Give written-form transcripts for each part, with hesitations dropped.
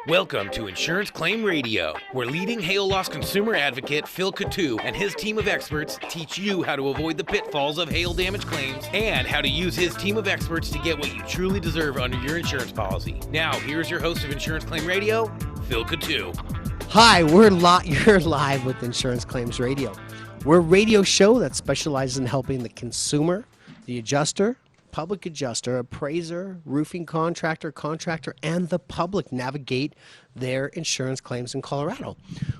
Welcome to Insurance Claim Radio, where leading hail loss consumer advocate Phil Coutu and his team of experts teach you how to avoid the pitfalls of hail damage claims and how to use his team of experts to get what you truly deserve under your insurance policy. Now, here's your host of Insurance Claim Radio, Phil Coutu. Hi, you're live with Insurance Claims Radio. We're a radio show that specializes in helping the consumer, the adjuster, public adjuster, appraiser, roofing contractor, and the public navigate their insurance claims in Colorado.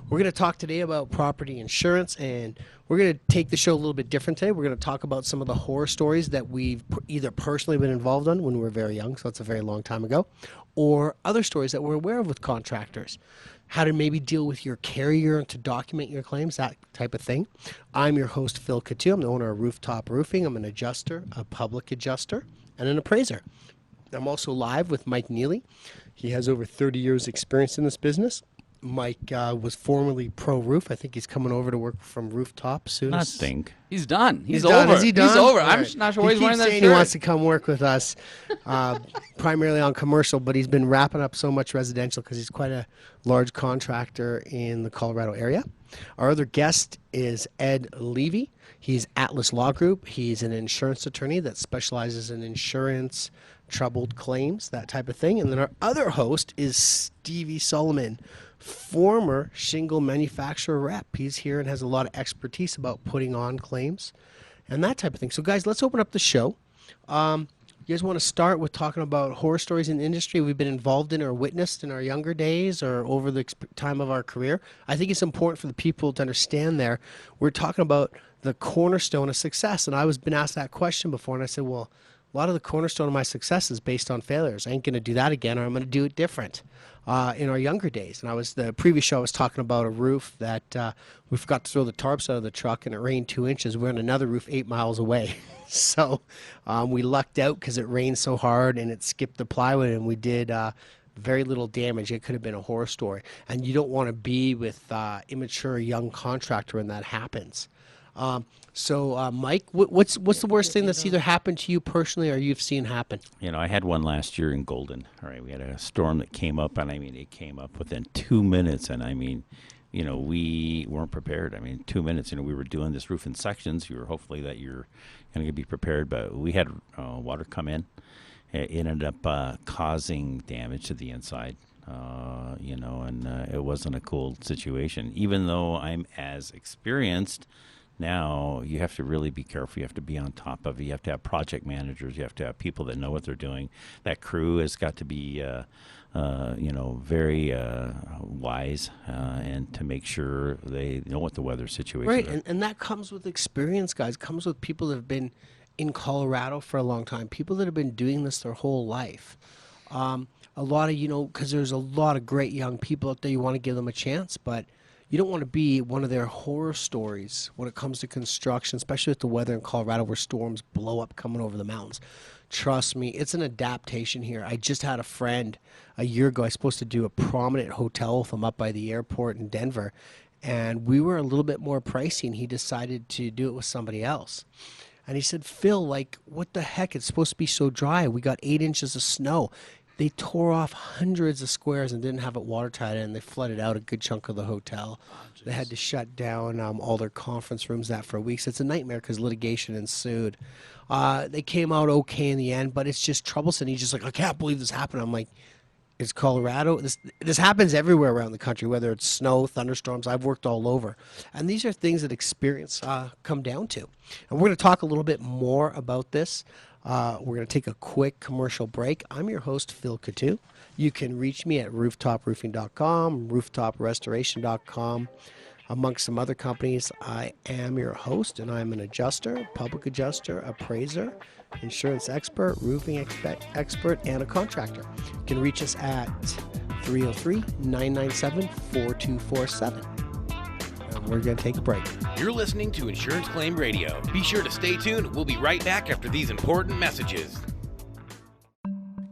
We're going to talk today about property insurance, and we're going to take the show a little bit different today. We're going to talk about some of the horror stories that we've either personally been involved in when we were very young, so that's a very long time ago, or other stories that we're aware of with contractors. How to maybe deal with your carrier and to document your claims, that type of thing. I'm your host, Phil Coutu. I'm the owner of Rooftop Roofing. I'm an adjuster, a public adjuster, and an appraiser. I'm also live with Mike Neely. He has over 30 years experience in this business. Mike was formerly Pro Roof. I think he's coming over to work from Rooftop soon. I think. He's done. He's over. Done. Is he done? He's over. All I'm right. not sure why he's wearing that shirt. He wants to come work with us, primarily on commercial, but he's been wrapping up so much residential because he's quite a large contractor in the Colorado area. Our other guest is Ed Levy. He's Atlas Law Group. He's an insurance attorney that specializes in insurance, troubled claims, that type of thing. And then our other host is Stevie Solomon, former shingle manufacturer rep. He's here and has a lot of expertise about putting on claims and that type of thing. So guys, let's open up the show. You guys want to start with talking about horror stories in the industry we've been involved in or witnessed in our younger days or over the time of our career? I think it's important for the people to understand there. We're talking about the cornerstone of success. And I was been asked that question before, and I said, well, a lot of the cornerstone of my success is based on failures. I ain't going to do that again, or I'm going to do it different. In our younger days. And the previous show I was talking about a roof that we forgot to throw the tarps out of the truck and it rained 2 inches. We're on another roof 8 miles away. So we lucked out because it rained so hard and it skipped the plywood and we did very little damage. It could have been a horror story. And you don't want to be with immature young contractor when that happens. So Mike, what's the worst thing that's either happened to you personally or you've seen happen? You know, I had one last year in Golden. All right, we had a storm that came up, and it came up within 2 minutes, and we weren't prepared. 2 minutes, we were doing this roof in sections. You were hopefully that you're going to be prepared, but we had water come in. It ended up causing damage to the inside. And it wasn't a cool situation. Even though I'm as experienced now, you have to really be careful. You have to be on top of it. You have to have project managers. You have to have people that know what they're doing. That crew has got to be, very wise and to make sure they know what the weather situation is. Right, and that comes with experience, guys. It comes with people that have been in Colorado for a long time, people that have been doing this their whole life. A lot of, because there's a lot of great young people out there, you want to give them a chance, but you don't want to be one of their horror stories when it comes to construction, especially with the weather in Colorado where storms blow up coming over the mountains. Trust me, it's an adaptation here. I just had a friend a year ago. I was supposed to do a prominent hotel with him up by the airport in Denver, and we were a little bit more pricey, and he decided to do it with somebody else. And he said, Phil, what the heck? It's supposed to be so dry. We got 8 inches of snow. They tore off hundreds of squares and didn't have it watertight, and they flooded out a good chunk of the hotel. They had to shut down all their conference rooms for weeks. It's a nightmare because litigation ensued. They came out okay in the end, but it's just troublesome. He's just like, I can't believe this happened. I'm like, it's Colorado. This happens everywhere around the country, whether it's snow, thunderstorms. I've worked all over. And these are things that experience come down to. And we're going to talk a little bit more about this. We're going to take a quick commercial break. I'm your host, Phil Coutu. You can reach me at rooftoproofing.com, rooftoprestoration.com, amongst some other companies. I am your host, and I'm an adjuster, public adjuster, appraiser, insurance expert, roofing expert, and a contractor. You can reach us at 303-997-4247. We're going to take a break. You're listening to Insurance Claim Radio. Be sure to stay tuned. We'll be right back after these important messages.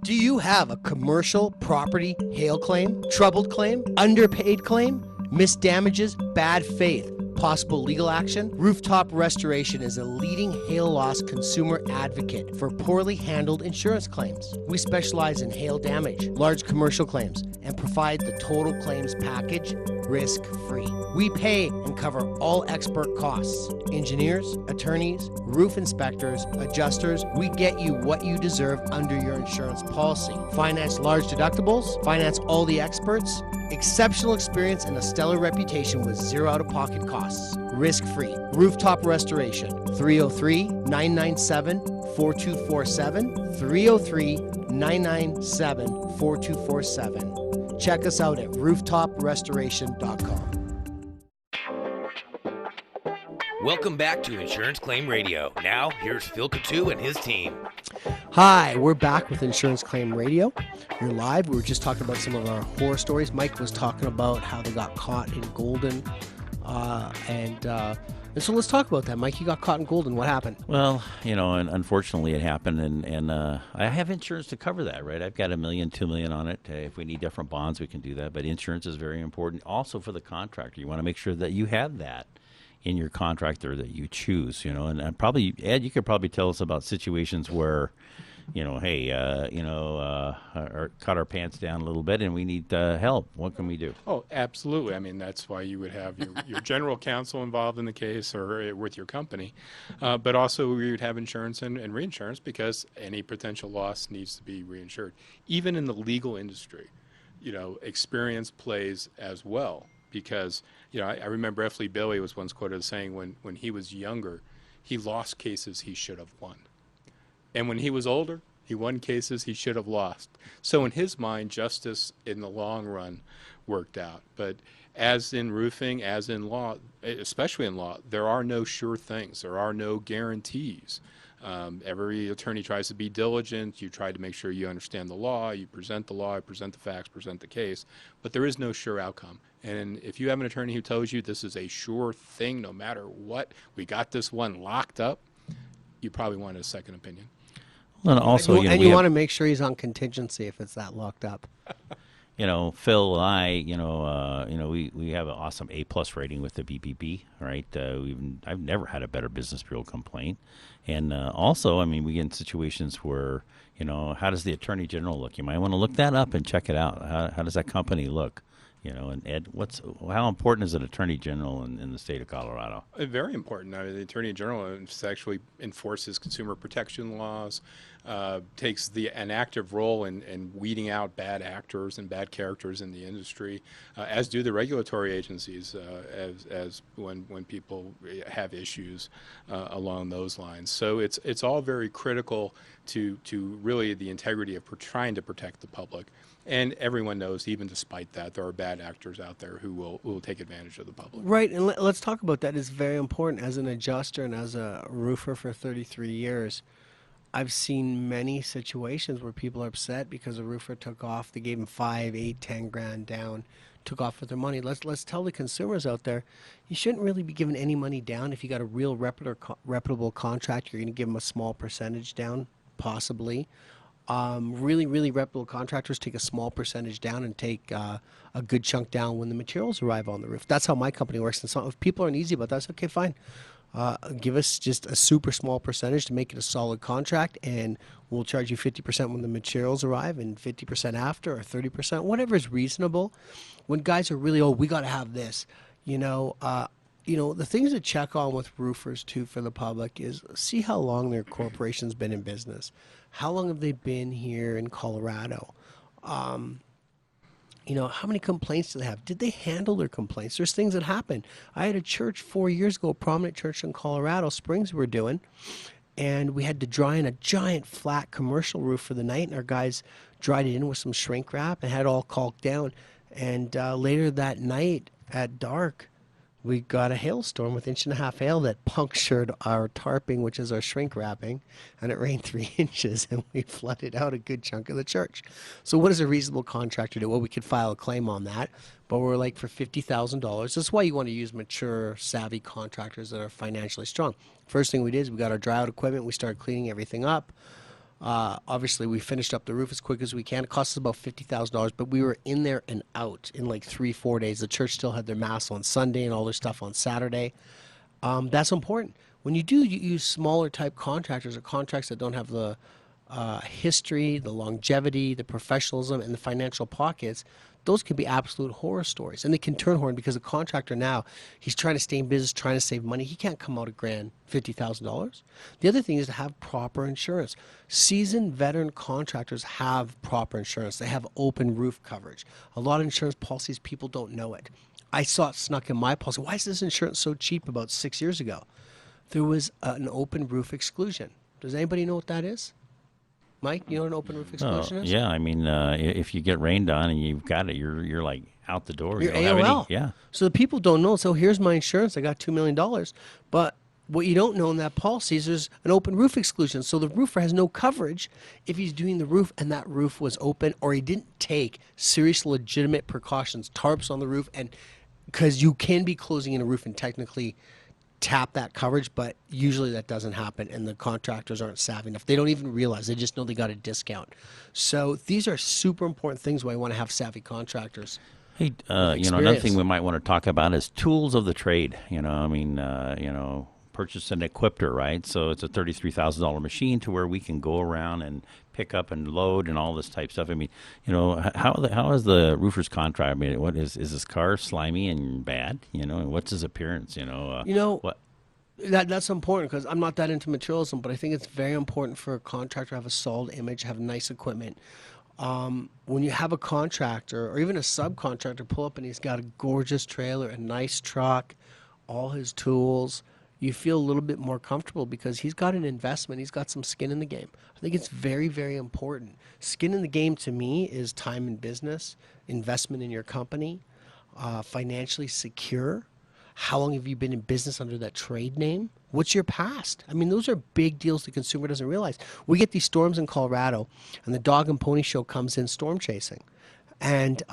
Do you have a commercial property hail claim, troubled claim, underpaid claim, missed damages, bad faith, possible legal action? Rooftop Restoration is a leading hail loss consumer advocate for poorly handled insurance claims. We specialize in hail damage, large commercial claims, and provide the total claims package risk-free. We pay and cover all expert costs. Engineers, attorneys, roof inspectors, adjusters, we get you what you deserve under your insurance policy. Finance large deductibles, finance all the experts, exceptional experience and a stellar reputation with zero out-of-pocket costs. Risk-free. Rooftop Restoration. 303-997-4247. 303-997-4247. Check us out at rooftop-restoration.com. Welcome back to Insurance Claim Radio. Now, here's Phil Coutu and his team. Hi, we're back with Insurance Claim Radio. You're live. We were just talking about some of our horror stories. Mike was talking about how they got caught in Golden. And so let's talk about that. Mike, you got caught in Golden. What happened? Well, and unfortunately it happened, and I have insurance to cover that, right? I've got $1 million, $2 million on it. If we need different bonds, we can do that. But insurance is very important. Also for the contractor, you want to make sure that you have that in your contractor that you choose, and probably, Ed, you could probably tell us about situations where, cut our pants down a little bit and we need help. What can we do? Oh, absolutely. I mean, that's why you would have your general counsel involved in the case or with your company. But also we would have insurance and reinsurance because any potential loss needs to be reinsured. Even in the legal industry, experience plays as well. Because, I remember F. Lee Bailey was once quoted as saying when he was younger, he lost cases he should have won. And when he was older, he won cases he should have lost. So in his mind, justice in the long run worked out. But as in roofing, as in law, especially in law, there are no sure things. There are no guarantees. Every attorney tries to be diligent. You try to make sure you understand the law. You present the law, present the facts, present the case. But there is no sure outcome. And if you have an attorney who tells you this is a sure thing, no matter what, we got this one locked up, you probably want a second opinion. Well, and also, you want to make sure he's on contingency if it's that locked up. Phil and I, we have an awesome A+ rating with the BBB, right? I've never had a Better Business Bureau complaint. And also, we get in situations where, how does the Attorney General look? You might want to look that up and check it out. How does that company look? And Ed, how important is an Attorney General in the state of Colorado? Very important. The Attorney General actually enforces consumer protection laws, takes an active role in weeding out bad actors and bad characters in the industry, as do the regulatory agencies, as when people have issues along those lines. So it's all very critical to really the integrity of trying to protect the public. And everyone knows, even despite that, there are bad actors out there who will take advantage of the public. Right, and let's talk about that. It's very important. As an adjuster and as a roofer for 33 years, I've seen many situations where people are upset because a roofer took off. They gave him 5, 8, 10 grand down, took off with their money. Let's tell the consumers out there, you shouldn't really be giving any money down. If you got a real reputable contract, you're going to give them a small percentage down, possibly. Really, really reputable contractors take a small percentage down and take a good chunk down when the materials arrive on the roof. That's how my company works. And so if people aren't easy about that, that's okay, fine. Give us just a super small percentage to make it a solid contract, and we'll charge you 50% when the materials arrive and 50% after, or 30%, whatever is reasonable. When guys are really, we got to have this, the things to check on with roofers too for the public is see how long their corporation's been in business. How long have they been here in Colorado? How many complaints do they have? Did they handle their complaints? There's things that happen. I had a church 4 years ago, a prominent church in Colorado Springs we're doing, and we had to dry in a giant flat commercial roof for the night, and our guys dried it in with some shrink wrap and had it all caulked down. And later that night at dark, we got a hailstorm with 1.5 inch hail that punctured our tarping, which is our shrink wrapping, and it rained 3 inches, and we flooded out a good chunk of the church. So what does a reasonable contractor do? Well, we could file a claim on that, but we're like for $50,000. That's why you want to use mature, savvy contractors that are financially strong. First thing we did is we got our dry out equipment. We started cleaning everything up. Obviously, we finished up the roof as quick as we can. It cost us about $50,000, but we were in there and out in like 3-4 days. The church still had their mass on Sunday and all their stuff on Saturday. That's important. When you use smaller type contractors or contracts that don't have the history, the longevity, the professionalism, and the financial pockets, those can be absolute horror stories. And they can turn horror because the contractor now, he's trying to stay in business, trying to save money. He can't come out $50,000. The other thing is to have proper insurance. Seasoned veteran contractors have proper insurance. They have open roof coverage. A lot of insurance policies, people don't know it. I saw it snuck in my policy. Why is this insurance so cheap about 6 years ago? There was an open roof exclusion. Does anybody know what that is? Mike, you know what an open roof exclusion is? Yeah, I mean, if you get rained on and you've got it, you're like out the door. You're You don't have AOL. any, yeah. So the people don't know. So here's my insurance. I got $2 million. But what you don't know in that policy is there's an open roof exclusion. So the roofer has no coverage if he's doing the roof and that roof was open or he didn't take serious, legitimate precautions, tarps on the roof, and because you can be closing in a roof and technically tap that coverage, but usually that doesn't happen, and the contractors aren't savvy enough. They don't even realize. They just know they got a discount. So these are super important things why I want to have savvy contractors. Hey, another thing we might want to talk about is tools of the trade. Purchase an equipter, right? So it's a $33,000 machine to where we can go around and pick up and load and all this type stuff. I mean, how is the roofer's contract? I mean, what is his car slimy and bad? And what's his appearance? What? That's important because I'm not that into materialism, but I think it's very important for a contractor to have a solid image, have nice equipment. When you have a contractor or even a subcontractor pull up and he's got a gorgeous trailer, a nice truck, all his tools, you feel a little bit more comfortable because he's got an investment. He's got some skin in the game. I think it's very, very important. Skin in the game to me is time in business, investment in your company, financially secure. How long have you been in business under that trade name? What's your past? I mean, those are big deals the consumer doesn't realize. We get these storms in Colorado, and the dog and pony show comes in storm chasing. And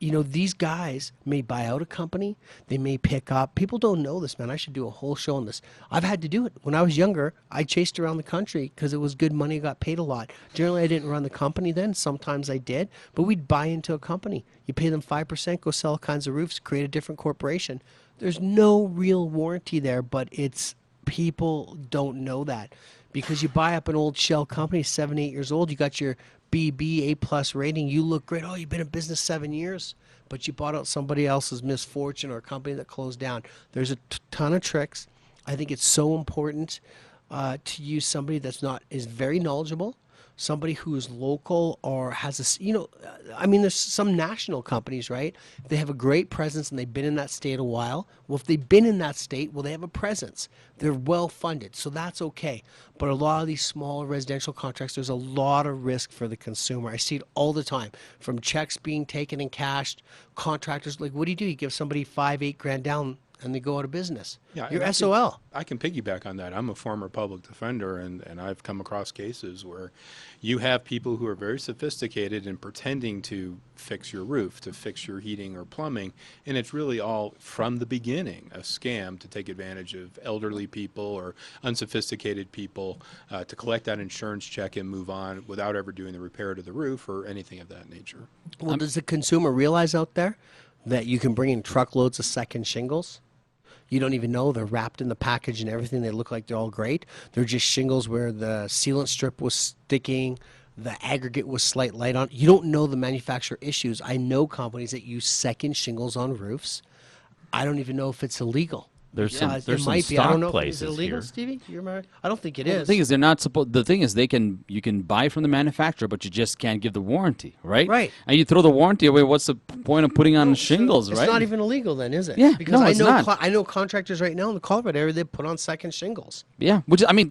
these guys may buy out a company. They may pick up. People don't know this, man. I should do a whole show on this. I've had to do it. When I was younger, I chased around the country because it was good money. I got paid a lot. Generally, I didn't run the company then. Sometimes I did. But we'd buy into a company. You pay them 5%, go sell all kinds of roofs, create a different corporation. There's no real warranty there, but people don't know that. Because you buy up an old shell company, 7, 8 years old, you got your BB A+ rating, you look great. Oh, you've been in business 7 years, but you bought out somebody else's misfortune or a company that closed down. There's a ton of tricks. I think it's so important to use somebody is very knowledgeable, somebody who is local or has there's some national companies, right? They have a great presence and they've been in that state a while. Well, if they've been in that state, they have a presence. They're well funded, so that's okay. But a lot of these smaller residential contracts, there's a lot of risk for the consumer. I see it all the time, from checks being taken and cashed, contractors, like, what do? You give somebody $5-8 down and they go out of business. Yeah, You're SOL. I can piggyback on that. I'm a former public defender, and I've come across cases where you have people who are very sophisticated in pretending to fix your roof, to fix your heating or plumbing, and it's really all from the beginning a scam to take advantage of elderly people or unsophisticated people to collect that insurance check and move on without ever doing the repair to the roof or anything of that nature. Well, does the consumer realize out there that you can bring in truckloads of second shingles? You don't even know they're wrapped in the package and everything. They look like they're all great. They're just shingles where the sealant strip was sticking, the aggregate was slight light on. You don't know the manufacturer issues. I know companies that use second shingles on roofs. I don't even know if it's illegal. There's some might be. stock I don't know places if it's illegal, here. Stevie. You remember? I don't think it Well, is. the thing is, they're not supposed. The thing is, you can buy from the manufacturer, but you just can't give the warranty, right? Right. And you throw the warranty away. What's the point of putting on shingles, It's right? not even illegal then, is it? Yeah, Because no, it's not. I know contractors right now in the Colorado area, they put on second shingles. Yeah,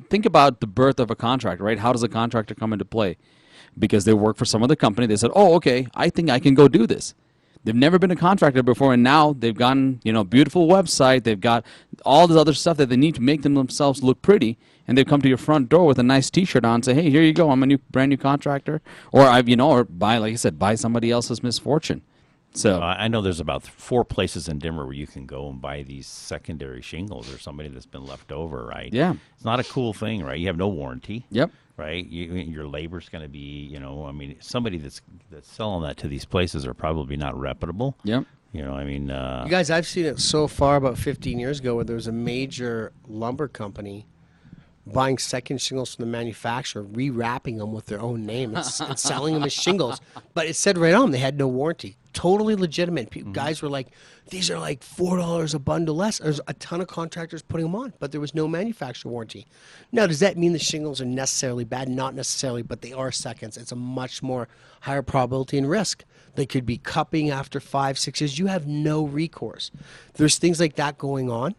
think about the birth of a contract, right? How does a contractor come into play? Because they work for some other company. They said, "Oh, okay, I think I can go do this." They've never been a contractor before, and now they've gotten, beautiful website. They've got all this other stuff that they need to make themselves look pretty, and they come to your front door with a nice T-shirt on and say, "Hey, here you go. I'm a brand new contractor," or or buy, like I said, buy somebody else's misfortune. So I know there's about 4 places in Denver where you can go and buy these secondary shingles or somebody that's been left over, right? Yeah. It's not a cool thing, right? You have no warranty. Yep. Right? Your labor's going to be, I mean, somebody that's selling that to these places are probably not reputable. Yep. I mean. You guys, I've seen it so far about 15 years ago where there was a major lumber company buying second shingles from the manufacturer, rewrapping them with their own name and selling them as shingles. But it said right on, they had no warranty. Totally legitimate. Guys were like, these are like $4 a bundle less. There's a ton of contractors putting them on, but there was no manufacturer warranty. Now, does that mean the shingles are necessarily bad? Not necessarily, but they are seconds. It's a much more higher probability and risk. They could be cupping after 5-6 years. You have no recourse. There's things like that going on.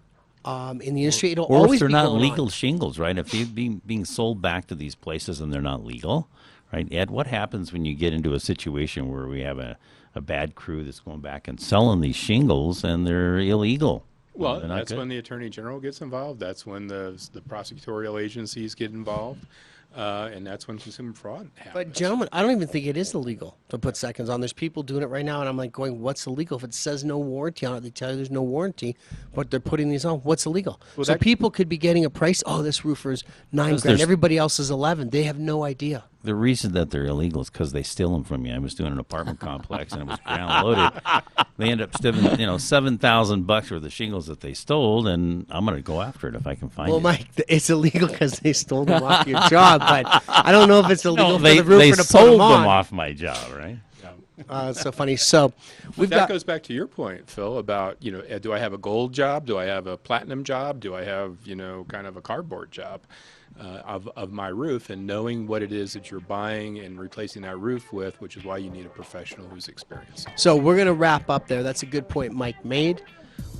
In the industry, it'll or always if they're be not going legal on. shingles, right? If they're being sold back to these places and they're not legal, right? Ed, what happens when you get into a situation where we have a bad crew that's going back and selling these shingles and they're illegal? Well, They're not that's good. when the Attorney General gets involved. That's when the prosecutorial agencies get involved. And that's when consumer fraud happens. But gentlemen, I don't even think it is illegal to put seconds on. There's people doing it right now, and I'm like going, what's illegal? If it says no warranty on it, they tell you there's no warranty, but they're putting these on. What's illegal? Well, So that- people could be getting a price, oh, this roofer's $9 grand. there's- Everybody else is 11. They have no idea. The reason that they're illegal is because they steal them from you. I was doing an apartment complex and it was ground loaded. They end up stealing, $7,000 worth of shingles that they stole, and I'm going to go after it if I can find Well, it. Mike, it's illegal because they stole them off your job, but I don't know if it's illegal No, for they the roofer to put sold them on. them off my job, right? It's so funny. So we've that got goes back to your point, Phil, about, do I have a gold job? Do I have a platinum job? Do I have, kind of a cardboard job of my roof? And knowing what it is that you're buying and replacing that roof with, which is why you need a professional who's experienced. So we're going to wrap up there. That's a good point Mike made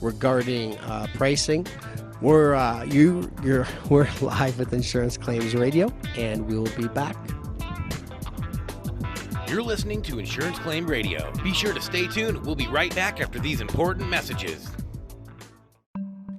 regarding pricing. We're live with Insurance Claims Radio, and we will be back. You're listening to Insurance Claim Radio. Be sure to stay tuned. We'll be right back after these important messages.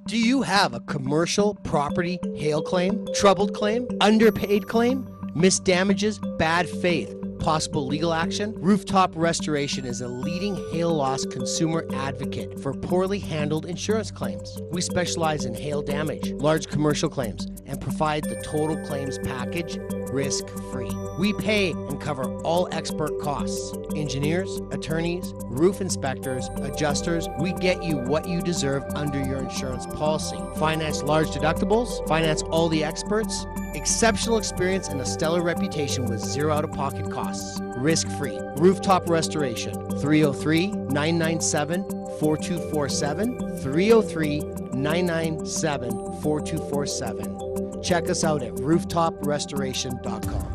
Do you have a commercial property hail claim, troubled claim, underpaid claim, missed damages, bad faith, possible legal action? Rooftop Restoration is a leading hail loss consumer advocate for poorly handled insurance claims. We specialize in hail damage, large commercial claims, and provide the total claims package risk-free. We pay and cover all expert costs. Engineers, attorneys, roof inspectors, adjusters, we get you what you deserve under your insurance policy. Finance large deductibles, finance all the experts, exceptional experience and a stellar reputation with zero out-of-pocket costs. Risk-free. Rooftop Restoration, 303-997-4247, 303-997-4247. Check us out at rooftop-restoration.com.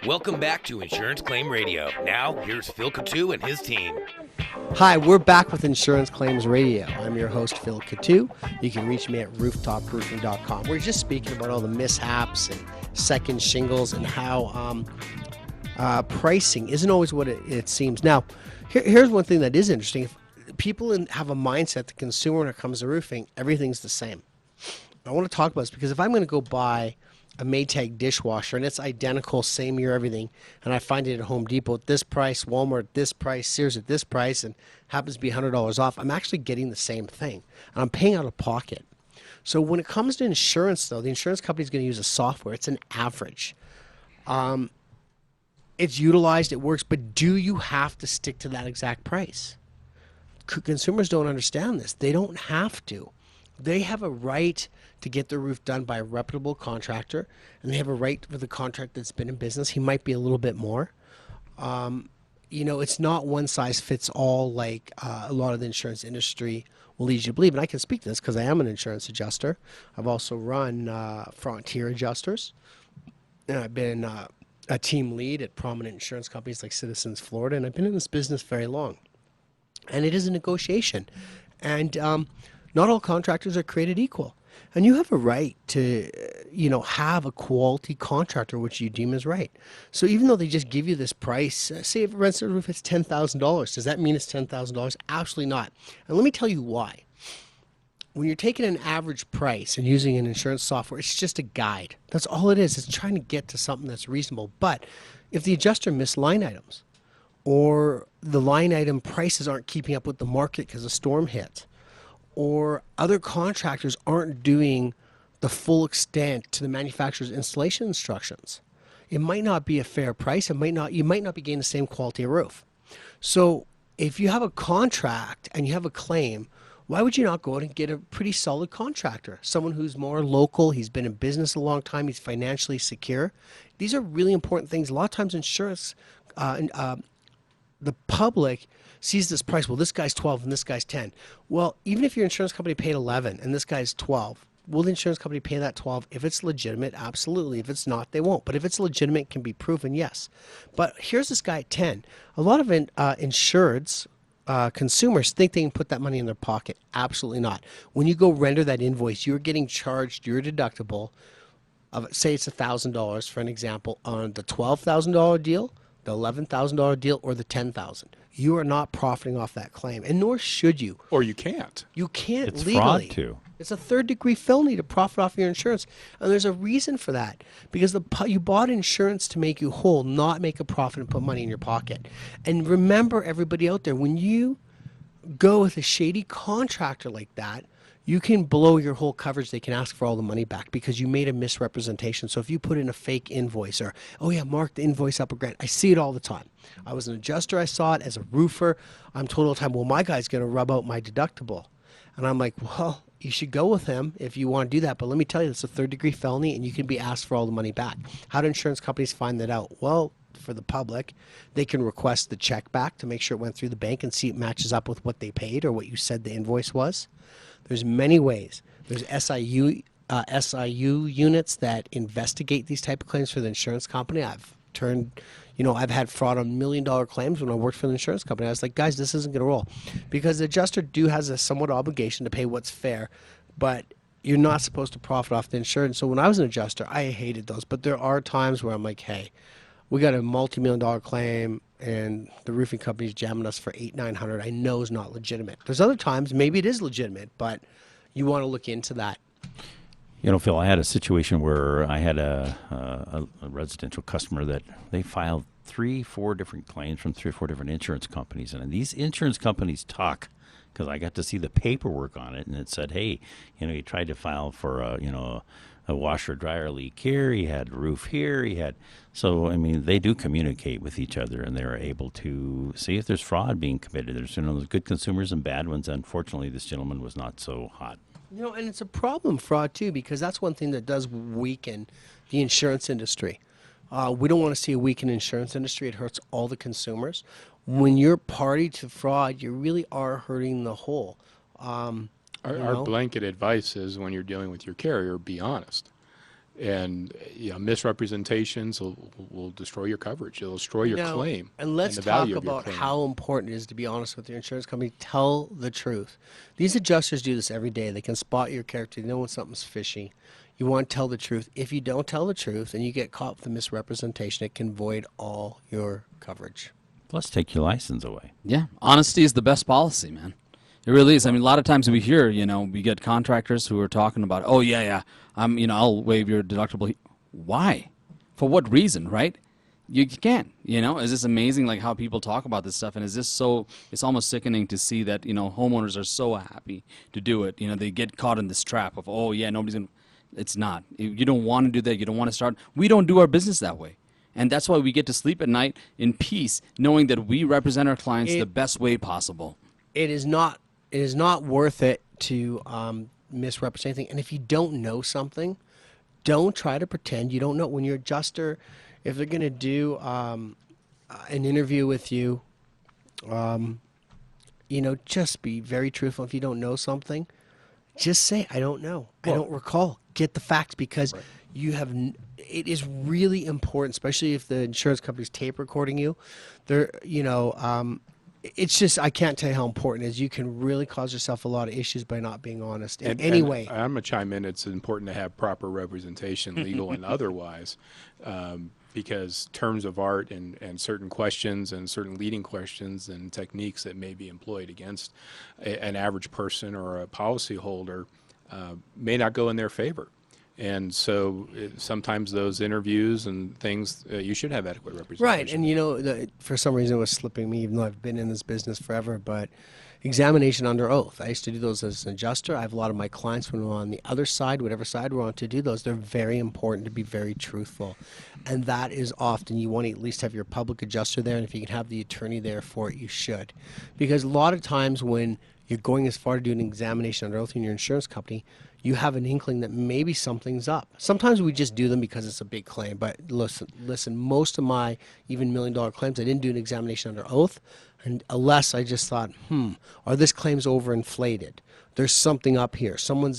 Welcome back to Insurance Claim Radio. Now, here's Phil Coutu and his team. Hi, we're back with Insurance Claims Radio. I'm your host, Phil Coutu. You can reach me at rooftoproofing.com. We're just speaking about all the mishaps and second shingles and how pricing isn't always what it seems. Now, here's one thing that is interesting. If people have a mindset, the consumer, when it comes to roofing, everything's the same. I want to talk about this because if I'm going to go buy a Maytag dishwasher and it's identical, same year, everything, and I find it at Home Depot at this price, Walmart at this price, Sears at this price, and happens to be $100 off, I'm actually getting the same thing, and I'm paying out of pocket. So when it comes to insurance, though, the insurance company is going to use a software. It's an average. It's utilized, it works, but do you have to stick to that exact price? Consumers don't understand this. They don't have to. They have a right to get their roof done by a reputable contractor, and they have a right for the contract that's been in business. He might be a little bit more. It's not one size fits all like a lot of the insurance industry will lead you to believe. And I can speak to this because I am an insurance adjuster. I've also run Frontier Adjusters, and I've been a team lead at prominent insurance companies like Citizens Florida, and I've been in this business very long. And it is a negotiation. And not all contractors are created equal. And you have a right to, have a quality contractor, which you deem as right. So even though they just give you this price, say if it rents a roof, it's $10,000. Does that mean it's $10,000? Absolutely not. And let me tell you why. When you're taking an average price and using an insurance software, it's just a guide. That's all it is. It's trying to get to something that's reasonable. But if the adjuster missed line items, or the line item prices aren't keeping up with the market because a storm hit, or other contractors aren't doing the full extent to the manufacturer's installation instructions. It might not be a fair price. You might not be getting the same quality of roof. So if you have a contract and you have a claim, why would you not go out and get a pretty solid contractor? Someone who's more local, he's been in business a long time, he's financially secure. These are really important things. A lot of times insurance, the public sees this price, well, this guy's 12 and this guy's 10. Well, even if your insurance company paid 11 and this guy's 12, will the insurance company pay that 12? If it's legitimate, absolutely. If it's not, they won't. But if it's legitimate, it can be proven, yes. But here's this guy at 10. A lot of insureds, consumers think they can put that money in their pocket. Absolutely not. When you go render that invoice, you're getting charged your deductible of, say it's $1,000 for an example, on the $12,000 deal, the $11,000 deal, or the $10,000. You are not profiting off that claim, and nor should you. Or you can't. You can't It's legally. fraud too. It's a third-degree felony to profit off your insurance, and there's a reason for that. Because you bought insurance to make you whole, not make a profit and put money in your pocket. And remember, everybody out there, when you go with a shady contractor like that, you can blow your whole coverage. They can ask for all the money back because you made a misrepresentation. So if you put in a fake invoice or, oh yeah, mark the invoice up a grand. I see it all the time. I was an adjuster. I saw it as a roofer. I'm told all the time, well, my guy's going to rub out my deductible. And I'm like, well, you should go with him if you want to do that. But let me tell you, it's a third-degree felony, and you can be asked for all the money back. How do insurance companies find that out? Well, for the public, they can request the check back to make sure it went through the bank and see it matches up with what they paid or what you said the invoice was. There's many ways. There's SIU units that investigate these type of claims for the insurance company. I've had fraud on $1 million claims when I worked for the insurance company. I was like, guys, this isn't going to roll. Because the adjuster has a somewhat obligation to pay what's fair, but you're not supposed to profit off the insurance. So when I was an adjuster, I hated those. But there are times where I'm like, hey, we got a multi-million-dollar claim and the roofing company's jamming us for $800-900. I know is not legitimate. There's other times maybe it is legitimate, but you want to look into that. You know, Phil, I had a situation where I had a residential customer that they filed 3-4 different claims from 3 or 4 different insurance companies. And these insurance companies talk, because I got to see the paperwork on it, and it said, hey, he tried to file for a washer dryer leak here, he had a roof here, so they do communicate with each other, and they're able to see if there's fraud being committed. There's good consumers and bad ones. Unfortunately, this gentleman was not so hot. And it's a problem, fraud, too, because that's one thing that does weaken the insurance industry. We don't want to see a weakened insurance industry. It hurts all the consumers. When you're party to fraud, you really are hurting the whole. Our blanket advice is when you're dealing with your carrier, be honest. And misrepresentations will destroy your coverage. It'll destroy your claim. And let's talk about how important it is to be honest with your insurance company. Tell the truth. These adjusters do this every day. They can spot your character. They know when something's fishy. You want to tell the truth. If you don't tell the truth and you get caught with a misrepresentation, it can void all your coverage. Plus, take your license away. Yeah, honesty is the best policy, man. It really is. A lot of times we hear, we get contractors who are talking about, oh, yeah, I'll waive your deductible. Why? For what reason, right? You can't, It's just amazing, how people talk about this stuff, and it's almost sickening to see that, homeowners are so happy to do it. They get caught in this trap of, oh, yeah, nobody's going to. It's not. You don't want to do that. You don't want to start. We don't do our business that way. And that's why we get to sleep at night in peace, knowing that we represent our clients the best way possible. It is not worth it to misrepresent anything. And if you don't know something, don't try to pretend you don't know. When your adjuster, if they're going to do an interview with you, just be very truthful. If you don't know something, just say, I don't know. I don't recall. Get the facts, because you have. It is really important, especially if the insurance company's tape recording you. It's just, I can't tell you how important it is. You can really cause yourself a lot of issues by not being honest. Anyway, I'm going to chime in. It's important to have proper representation, legal and otherwise, because terms of art and certain questions and certain leading questions and techniques that may be employed against an average person or a policyholder may not go in their favor. And so sometimes those interviews and things, you should have adequate representation. Right, and for some reason it was slipping me, even though I've been in this business forever, but examination under oath. I used to do those as an adjuster. I have a lot of my clients when we're on the other side, whatever side we're on, to do those. They're very important to be very truthful. And that is often, you want to at least have your public adjuster there, and if you can have the attorney there for it, you should. Because a lot of times when you're going as far to do an examination under oath in your insurance company, you have an inkling that maybe something's up. Sometimes we just do them because it's a big claim, but listen, most of my even $1 million claims, I didn't do an examination under oath, and unless I just thought, are this claims overinflated? There's something up here.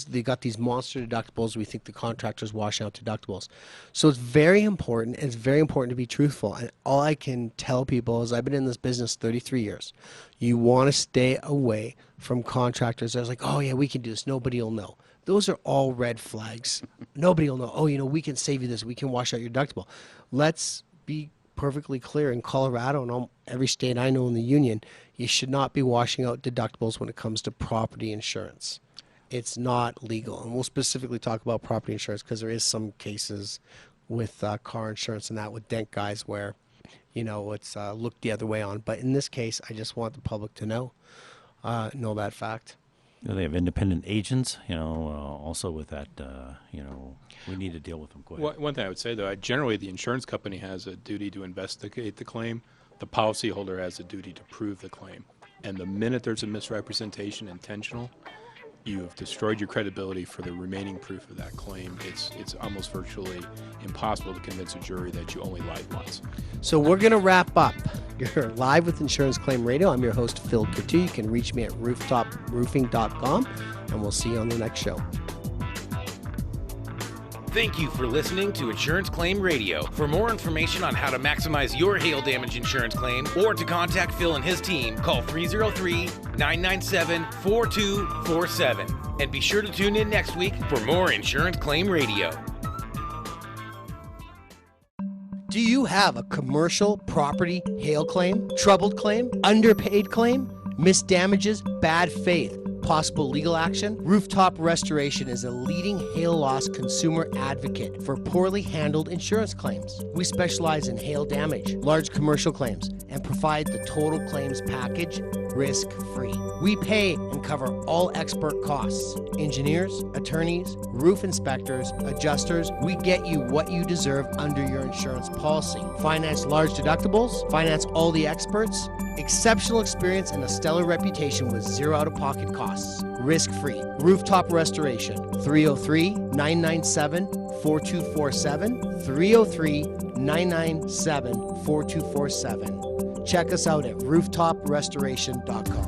They got these monster deductibles. We think the contractor's washing out deductibles. So it's very important, and it's very important to be truthful. And all I can tell people is I've been in this business 33 years. You want to stay away from contractors that are like, oh yeah, we can do this. Nobody will know. Those are all red flags. Nobody will know. Oh, we can save you this. We can wash out your deductible. Let's be perfectly clear. In Colorado and every state I know in the union, you should not be washing out deductibles when it comes to property insurance. It's not legal. And we'll specifically talk about property insurance because there is some cases with car insurance and that with dent guys where, it's looked the other way on. But in this case, I just want the public to know that fact. They have independent agents, also with that, we need to deal with them quick. One thing I would say, though, generally the insurance company has a duty to investigate the claim. The policyholder has a duty to prove the claim. And the minute there's a misrepresentation intentional, you have destroyed your credibility for the remaining proof of that claim. It's almost virtually impossible to convince a jury that you only lied once. So we're going to wrap up. You're live with Insurance Claim Radio. I'm your host, Phil Coutu. You can reach me at rooftoproofing.com, and we'll see you on the next show. Thank you for listening to Insurance Claim Radio. For more information on how to maximize your hail damage insurance claim or to contact Phil and his team, call 303-997-4247. And be sure to tune in next week for more Insurance Claim Radio. Do you have a commercial property hail claim, troubled claim, underpaid claim, missed damages, bad faith, possible legal action? Rooftop Restoration is a leading hail loss consumer advocate for poorly handled insurance claims. We specialize in hail damage, large commercial claims, and provide the total claims package risk-free. We pay and cover all expert costs. Engineers, attorneys, roof inspectors, adjusters, we get you what you deserve under your insurance policy. Finance large deductibles, finance all the experts, exceptional experience and a stellar reputation with zero out-of-pocket costs. Risk-free. Rooftop Restoration. 303-997-4247. 303-997-4247. Check us out at rooftoprestoration.com.